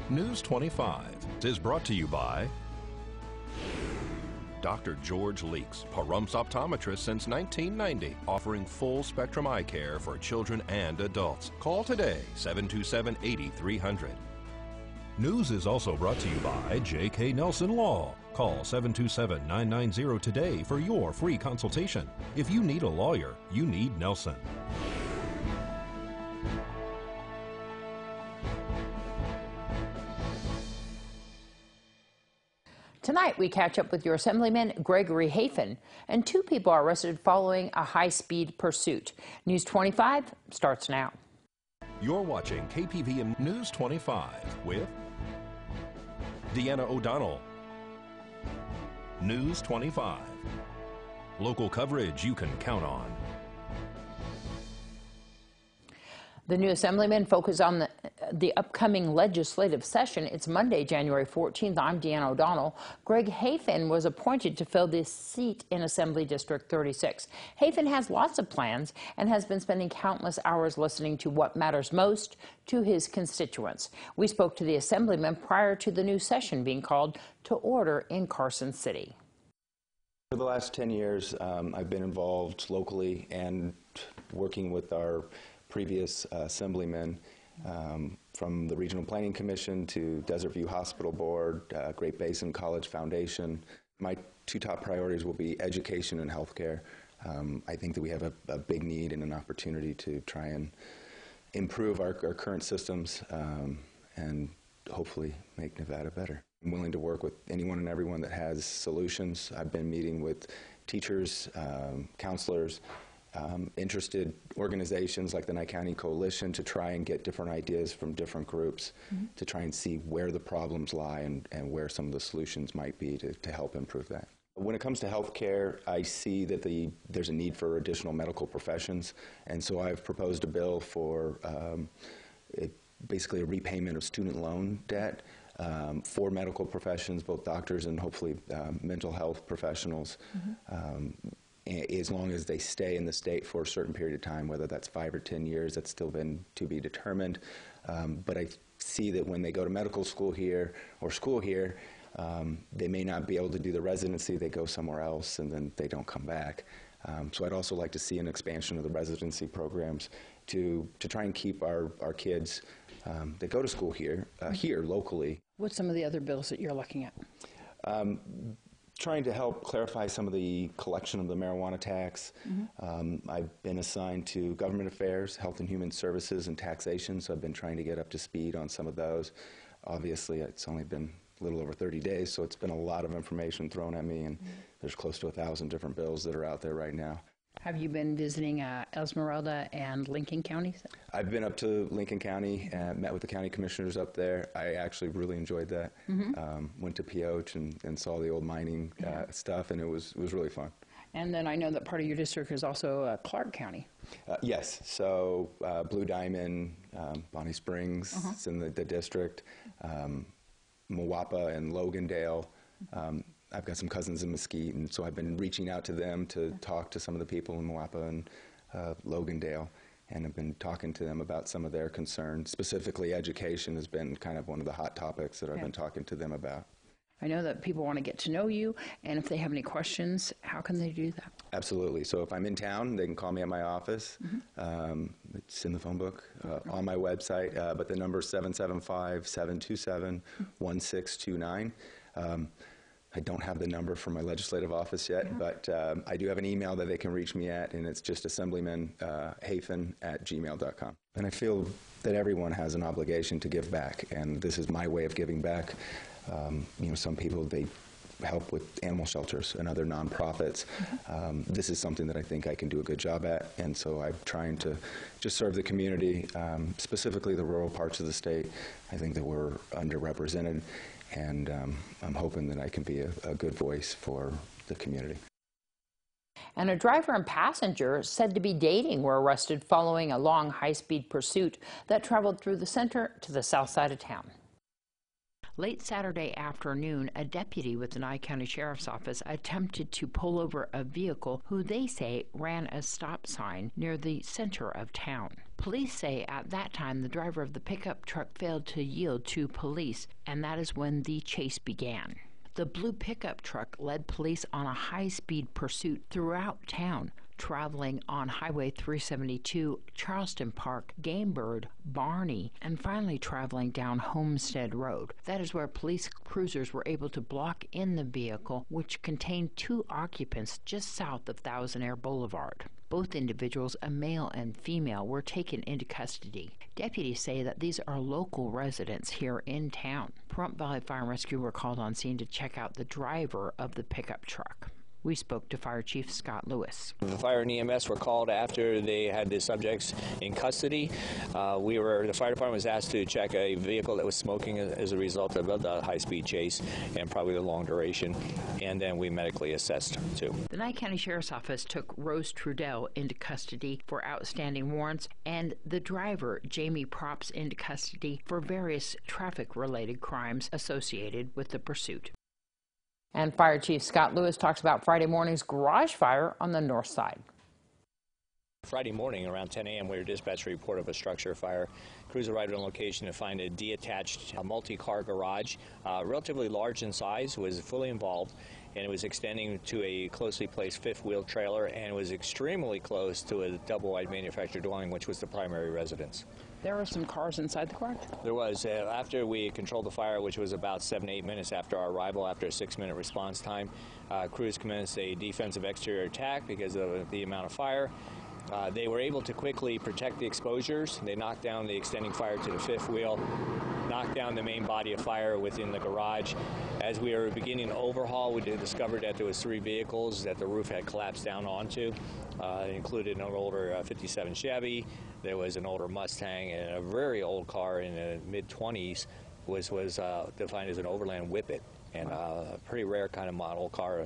News 25 is brought to you by Dr. George Leeks, Pahrumps optometrist since 1990, offering full spectrum eye care for children and adults. Call today, 727-8300. News is also brought to you by J.K. Nelson Law. Call 727-990 today for your free consultation. If you need a lawyer, you need Nelson. Tonight, we catch up with your Assemblyman Gregory Hafen, and 2 people are arrested following a high-speed pursuit. News 25 starts now. You're watching KPVM News 25 with Deanna O'Donnell. News 25. Local coverage you can count on. The new Assemblyman focused on the upcoming legislative session. It's Monday, January 14th. I'm Deanna O'Donnell. Greg Hafen was appointed to fill this seat in Assembly District 36. Hafen has lots of plans and has been spending countless hours listening to what matters most to his constituents. We spoke to the Assemblyman prior to the new session being called to order in Carson City. For the last 10 years, I've been involved locally and working with our previous assemblymen, from the Regional Planning Commission to Desert View Hospital Board, Great Basin College Foundation. My 2 top priorities will be education and healthcare. I think that we have a big need and an opportunity to try and improve our current systems and hopefully make Nevada better. I'm willing to work with anyone and everyone that has solutions. I've been meeting with teachers, counselors, interested organizations like the Nye County Coalition to try and get different ideas from different groups to try and see where the problems lie and where some of the solutions might be to help improve that. When it comes to health care, I see that there's a need for additional medical professions, and so I've proposed a bill for basically a repayment of student loan debt for medical professions, both doctors and hopefully mental health professionals. As long as they stay in the state for a certain period of time, whether that's 5 or 10 years, that's still been to be determined. But I see that when they go to medical school here or school here, they may not be able to do the residency, they go somewhere else and then they don't come back. So I'd also like to see an expansion of the residency programs to try and keep our kids that go to school here, here locally. What's some of the other bills that you're looking at? Trying to help clarify some of the collection of the marijuana tax. I've been assigned to government affairs, health and human services, and taxation, so I've been trying to get up to speed on some of those. Obviously, it's only been a little over 30 days, so it's been a lot of information thrown at me, and there's close to 1,000 different bills that are out there right now. Have you been visiting Esmeralda and Lincoln counties? I've been up to Lincoln County and met with the county commissioners up there. I actually really enjoyed that. Went to Pioche and saw the old mining stuff, and it was really fun. And then I know that part of your district is also Clark County. Yes, so Blue Diamond, Bonnie Springs, it's in the district, Moapa and Logandale. I've got some cousins in Mesquite, and so I've been reaching out to them to talk to some of the people in Moapa and Logandale, and I've been talking to them about some of their concerns. Specifically, education has been kind of one of the hot topics that I've been talking to them about. I know that people want to get to know you, and if they have any questions, how can they do that? Absolutely. So if I'm in town, they can call me at my office. It's in the phone book, on my website, but the number is 775-727-1629. I don't have the number for my legislative office yet, but I do have an email that they can reach me at, and it's just assemblymanhafen@gmail.com. And I feel that everyone has an obligation to give back, and this is my way of giving back. You know, some people, they help with animal shelters and other nonprofits. This is something that I think I can do a good job at, and so I'm trying to just serve the community, specifically the rural parts of the state. I think that we're underrepresented, and I'm hoping that I can be a good voice for the community. And a driver and passenger said to be dating were arrested following a long high-speed pursuit that traveled through the center to the south side of town. Late Saturday afternoon, a deputy with the Nye County Sheriff's Office attempted to pull over a vehicle who they say ran a stop sign near the center of town. Police say at that time the driver of the pickup truck failed to yield to police, and that is when the chase began. The blue pickup truck led police on a high-speed pursuit throughout town, traveling on Highway 372, Charleston Park, Gamebird, Barney, and finally traveling down Homestead Road. That is where police cruisers were able to block in the vehicle, which contained 2 occupants just south of Thousand Air Boulevard. Both individuals, a male and female, were taken into custody. Deputies say that these are local residents here in town. Pahrump Valley Fire and Rescue were called on scene to check out the driver of the pickup truck. We spoke to Fire Chief Scott Lewis. The fire and EMS were called after they had the subjects in custody. The fire department was asked to check a vehicle that was smoking as a result of the high-speed chase and probably the long duration, and then we medically assessed too. The Nye County Sheriff's Office took Rose Trudell into custody for outstanding warrants and the driver, Jamie Props, into custody for various traffic-related crimes associated with the pursuit. And Fire Chief Scott Lewis talks about Friday morning's garage fire on the north side. Friday morning around 10 a.m. we were dispatched a report of a structure fire. Crews arrived on location to find a detached multi-car garage, relatively large in size, was fully involved, and it was extending to a closely placed fifth-wheel trailer and was extremely close to a double-wide manufactured dwelling, which was the primary residence. There were some cars inside the garage? There was. After we controlled the fire, which was about 7 to 8 minutes after our arrival, after a 6-minute response time, crews commenced a defensive exterior attack because of the amount of fire. They were able to quickly protect the exposures. They knocked down the extending fire to the fifth wheel, knocked down the main body of fire within the garage. As we were beginning to overhaul, we discovered that there was 3 vehicles that the roof had collapsed down onto. It included an older 57 Chevy, there was an older Mustang, and a very old car in the mid-20s was defined as an Overland Whippet, and a pretty rare kind of model car,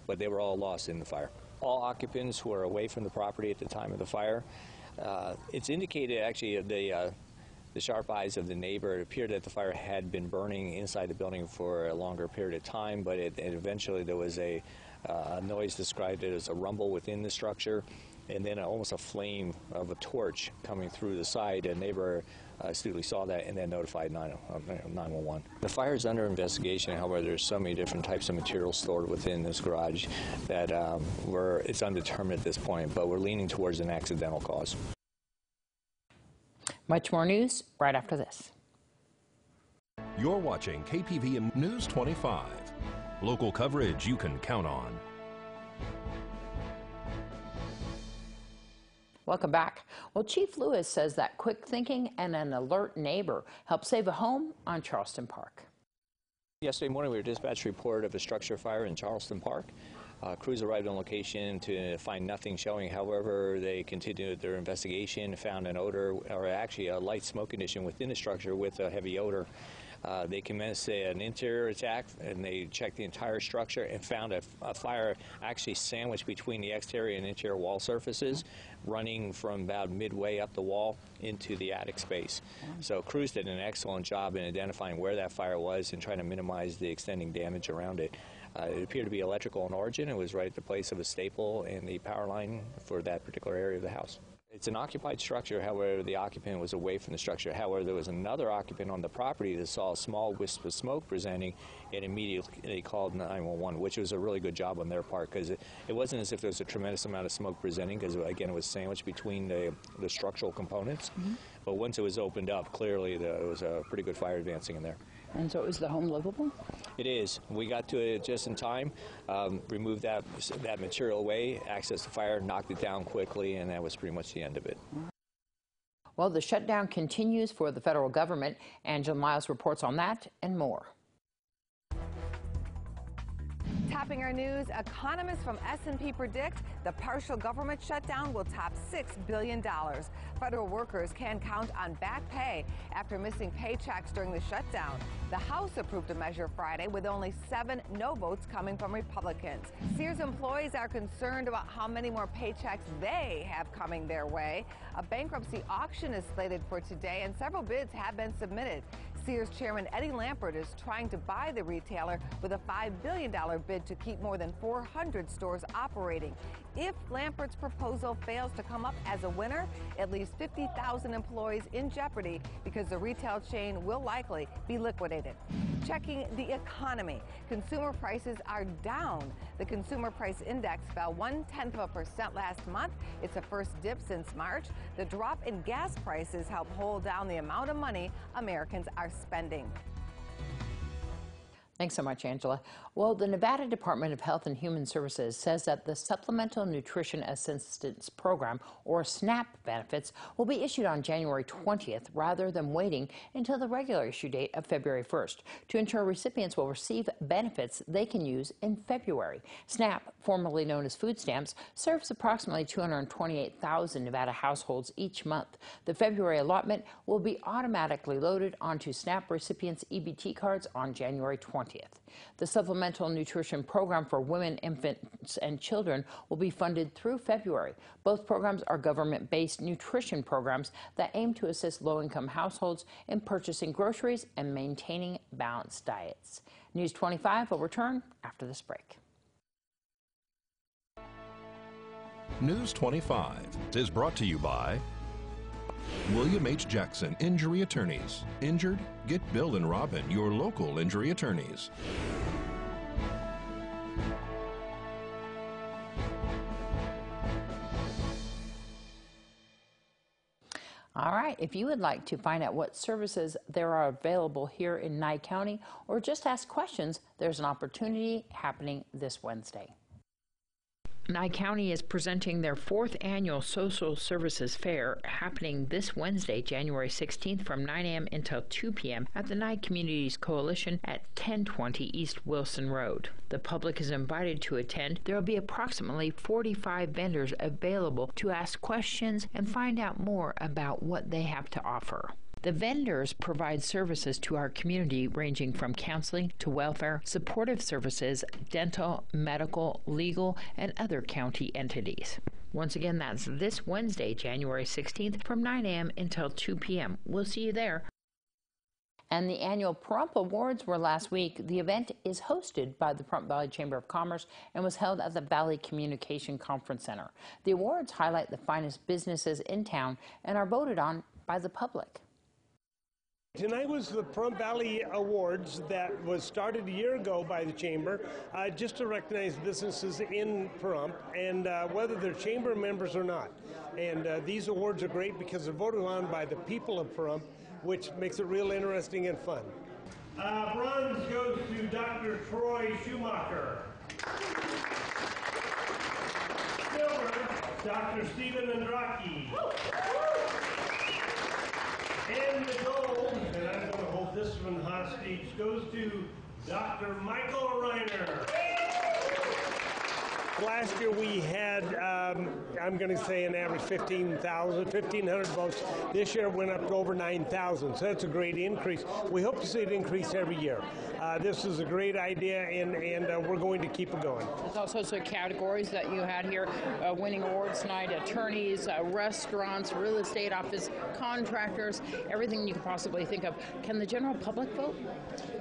but they were all lost in the fire. All occupants were away from the property at the time of the fire. It's indicated, actually, the sharp eyes of the neighbor. It appeared that the fire had been burning inside the building for a longer period of time, but eventually there was a noise described as a rumble within the structure, and then almost a flame of a torch coming through the side. A neighbor astutely saw that and then notified 911. The fire is under investigation. However, there's so many different types of materials stored within this garage that it's undetermined at this point, but we're leaning towards an accidental cause. Much more news right after this. You're watching KPVM News 25. Local coverage you can count on. Welcome back. Well, Chief Lewis says that quick thinking and an alert neighbor helped save a home on Charleston Park. Yesterday morning, we were dispatched a report of a structure fire in Charleston Park. Crews arrived on location to find nothing showing. However, they continued their investigation, found an odor, or actually a light smoke condition within the structure with a heavy odor. They commenced an interior attack, and they checked the entire structure and found a fire actually sandwiched between the exterior and interior wall surfaces, running from about midway up the wall into the attic space. So crews did an excellent job in identifying where that fire was and trying to minimize the extending damage around it. It appeared to be electrical in origin. It was right at the place of a staple in the power line for that particular area of the house. It's an occupied structure. However, the occupant was away from the structure. However, there was another occupant on the property that saw a small wisp of smoke presenting and immediately called 911, which was a really good job on their part, because it wasn't as if there was a tremendous amount of smoke presenting, because, again, it was sandwiched between the structural components. But once it was opened up, clearly there was a pretty good fire advancing in there. And so is the home livable? It is. We got to it just in time, removed that material away, accessed the fire, knocked it down quickly, and that was pretty much the end of it. Well, the shutdown continues for the federal government. Angela Miles reports on that and more. Topping our news, economists from S&P predict the partial government shutdown will top $6 billion. Federal workers can count on back pay after missing paychecks during the shutdown. The House approved a measure Friday with only 7 no votes coming from Republicans. Sears employees are concerned about how many more paychecks they have coming their way. A bankruptcy auction is slated for today, and several bids have been submitted. Sears chairman Eddie Lampert is trying to buy the retailer with a $5 billion bid to keep more than 400 stores operating. If Lampert's proposal fails to come up as a winner, it leaves 50,000 employees in jeopardy because the retail chain will likely be liquidated. Checking the economy, consumer prices are down. The Consumer Price Index fell 0.1% last month. It's the first dip since March. The drop in gas prices helped hold down the amount of money Americans are spending. Thanks so much, Angela. Well, the Nevada Department of Health and Human Services says that the Supplemental Nutrition Assistance Program, or SNAP benefits, will be issued on January 20th rather than waiting until the regular issue date of February 1st to ensure recipients will receive benefits they can use in February. SNAP, formerly known as food stamps, serves approximately 228,000 Nevada households each month. The February allotment will be automatically loaded onto SNAP recipients' EBT cards on January 20th. The Supplemental Nutrition Program for women, infants, and children will be funded through February. Both programs are government-based nutrition programs that aim to assist low-income households in purchasing groceries and maintaining balanced diets. News 25 will return after this break. News 25 is brought to you by William H. Jackson Injury Attorneys. Injured? Get Bill and Robin, your local injury attorneys. All right, if you would like to find out what services there are available here in Nye County or just ask questions, there's an opportunity happening this Wednesday. Nye County is presenting their 4th annual Social Services Fair happening this Wednesday, January 16th from 9 a.m. until 2 p.m. at the Nye Communities Coalition at 1020 East Wilson Road. The public is invited to attend. There will be approximately 45 vendors available to ask questions and find out more about what they have to offer. The vendors provide services to our community ranging from counseling to welfare, supportive services, dental, medical, legal, and other county entities. Once again, that's this Wednesday, January 16th from 9 a.m. until 2 p.m. We'll see you there. And the annual Pahrump Awards were last week. The event is hosted by the Pahrump Valley Chamber of Commerce and was held at the Valley Communication Conference Center. The awards highlight the finest businesses in town and are voted on by the public. Tonight was the Pahrump Valley Awards that was started a year ago by the Chamber, just to recognize businesses in Pahrump and whether they're Chamber members or not. And these awards are great because they're voted on by the people of Pahrump, which makes it real interesting and fun. Bronze goes to Dr. Troy Schumacher. Silver, Dr. Stephen Andraki. And the gold, and I'm going to hold this one hostage, goes to Dr. Michael Reiner. Last year we had, I'm going to say an average 1,500 votes. This year it went up to over 9,000, so that's a great increase. We hope to see it increase every year. This is a great idea, and we're going to keep it going. There's all sorts of categories that you had here, winning awards tonight: attorneys, restaurants, real estate office, contractors, everything you could possibly think of. Can the general public vote?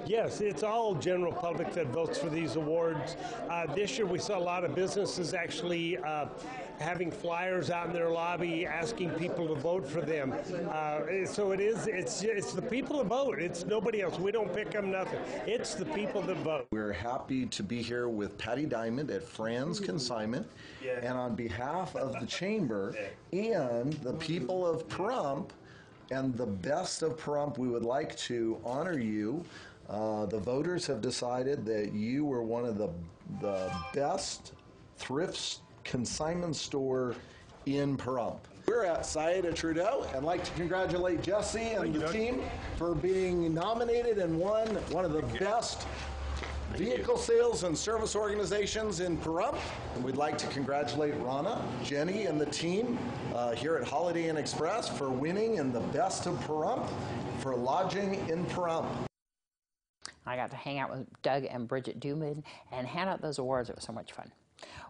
Yes, it's all general public that votes for these awards. This year we saw a lot of businesses actually having flyers out in their lobby asking people to vote for them. So it's the people that vote. It's nobody else. We don't pick them, nothing. It's the people that vote. We're happy to be here with Patty Diamond at Fran's Consignment, and on behalf of the Chamber and the people of Pahrump and the best of Pahrump, we would like to honor you. The voters have decided that you were one of the best thrift consignment store in Pahrump. We're at Saida Trudeau and like to congratulate Jesse and the team for being nominated and won one of the best vehicle sales and service organizations in Pahrump. And we'd like to congratulate Rana, Jenny, and the team here at Holiday Inn Express for winning in the best of Pahrump for lodging in Pahrump. I got to hang out with Doug and Bridget Duman and hand out those awards. It was so much fun.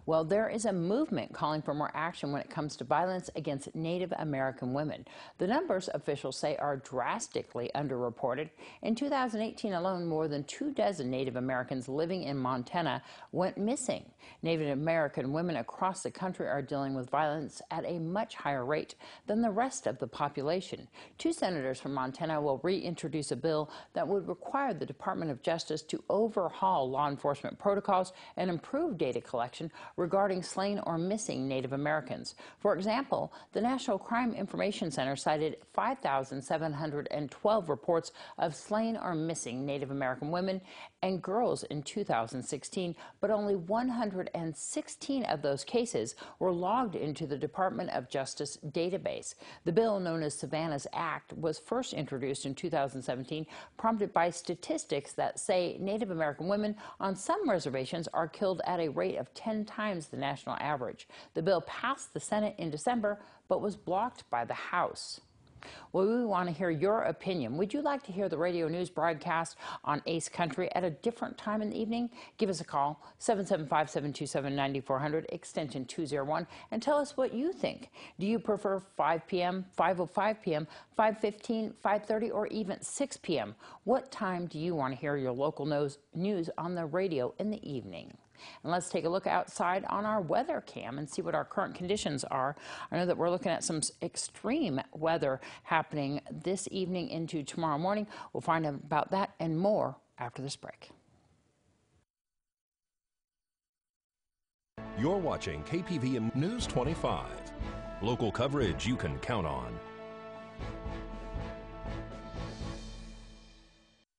Well, there is a movement calling for more action when it comes to violence against Native American women. The numbers, officials say, are drastically underreported. In 2018 alone, more than 24 Native Americans living in Montana went missing. Native American women across the country are dealing with violence at a much higher rate than the rest of the population. 2 senators from Montana will reintroduce a bill that would require the Department of Justice to overhaul law enforcement protocols and improve data collection regarding slain or missing Native Americans. For example, the National Crime Information Center cited 5,712 reports of slain or missing Native American women and girls in 2016, but only 116 of those cases were logged into the Department of Justice database. The bill, known as Savannah's Act, was first introduced in 2017, prompted by statistics that say Native American women on some reservations are killed at a rate of 10 times the national average. The bill passed the Senate in December, but was blocked by the House. Well, we want to hear your opinion. Would you like to hear the radio news broadcast on Ace Country at a different time in the evening? Give us a call, 775-727-9400, extension 201, and tell us what you think. Do you prefer 5 p.m., 5:05 p.m., 5:15, 5:30, or even 6 p.m.? What time do you want to hear your local news on the radio in the evening? And let's take a look outside on our weather cam and see what our current conditions are. I know that we're looking at some extreme weather happening this evening into tomorrow morning. We'll find out about that and more after this break. You're watching KPVM News 25. Local coverage you can count on.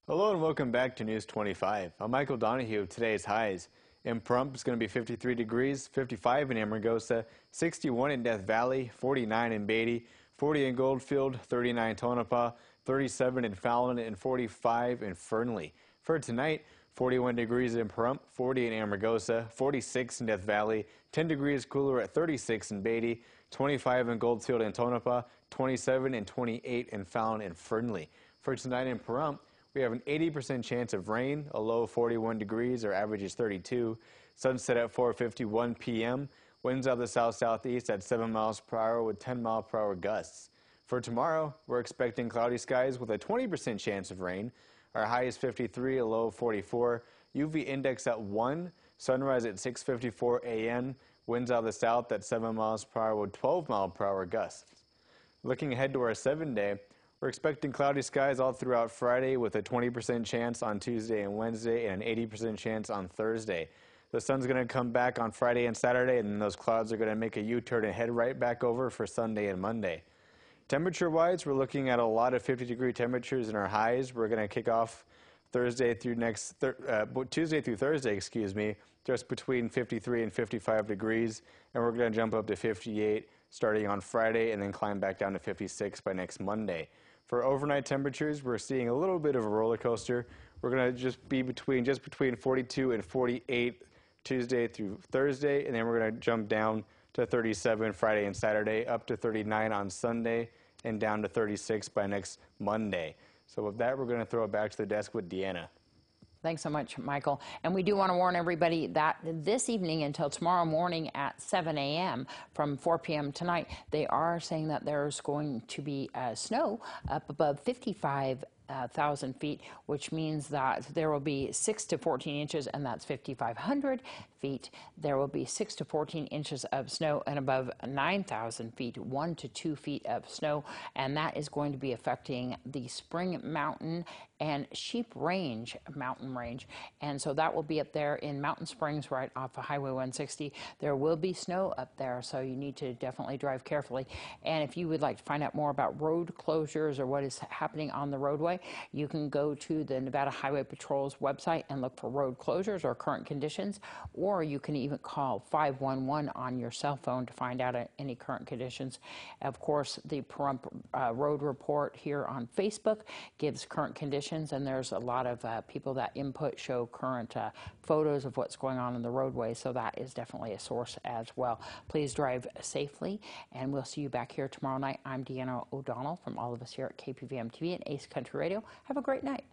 Hello and welcome back to News 25. I'm Michael Donahue with today's highs. In Pahrump, it's going to be 53 degrees, 55 in Amargosa, 61 in Death Valley, 49 in Beatty, 40 in Goldfield, 39 in Tonopah, 37 in Fallon, and 45 in Fernley. For tonight, 41 degrees in Pahrump, 40 in Amargosa, 46 in Death Valley, 10 degrees cooler at 36 in Beatty, 25 in Goldfield and Tonopah, 27 and 28 in Fallon and Fernley. For tonight in Pahrump, we have an 80% chance of rain, a low of 41 degrees, our average is 32. Sunset at 4:51 p.m. Winds out of the south-southeast at 7 miles per hour with 10-mile-per-hour gusts. For tomorrow, we're expecting cloudy skies with a 20% chance of rain. Our high is 53, a low of 44. UV index at 1. Sunrise at 6:54 a.m. Winds out of the south at 7 miles per hour with 12-mile-per-hour gusts. Looking ahead to our 7-day, we're expecting cloudy skies all throughout Friday with a 20% chance on Tuesday and Wednesday and an 80% chance on Thursday. The sun's going to come back on Friday and Saturday, and then those clouds are going to make a U-turn and head right back over for Sunday and Monday. Temperature-wise, we're looking at a lot of 50-degree temperatures in our highs. We're going to kick off Tuesday through Thursday, just between 53 and 55 degrees, and we're going to jump up to 58 starting on Friday and then climb back down to 56 by next Monday. For overnight temperatures, we're seeing a little bit of a roller coaster. We're going to just be between 42 and 48 Tuesday through Thursday, and then we're going to jump down to 37 Friday and Saturday, up to 39 on Sunday, and down to 36 by next Monday. So with that, we're going to throw it back to the desk with Deanna. Thanks so much, Michael. And we do want to warn everybody that this evening until tomorrow morning at 7 a.m. from 4 p.m. tonight, they are saying that there's going to be snow up above 55,000 feet, which means that there will be 6 to 14 inches, and that's 5,500 feet. There will be 6 to 14 inches of snow, and above 9,000 feet, 1 to 2 feet of snow, and that is going to be affecting the Spring Mountain and Sheep Range mountain range, and so that will be up there in Mountain Springs right off of Highway 160. There will be snow up there, so you need to definitely drive carefully. And if you would like to find out more about road closures or what is happening on the roadway, you can go to the Nevada Highway Patrol's website and look for road closures or current conditions, or you can even call 511 on your cell phone to find out any current conditions. Of course, the Pahrump Road Report here on Facebook gives current conditions, and there's a lot of people that show current photos of what's going on in the roadway, so that is definitely a source as well. Please drive safely, and we'll see you back here tomorrow night. I'm Deanna O'Donnell from all of us here at KPVM TV and Ace Country Radio. Have a great night.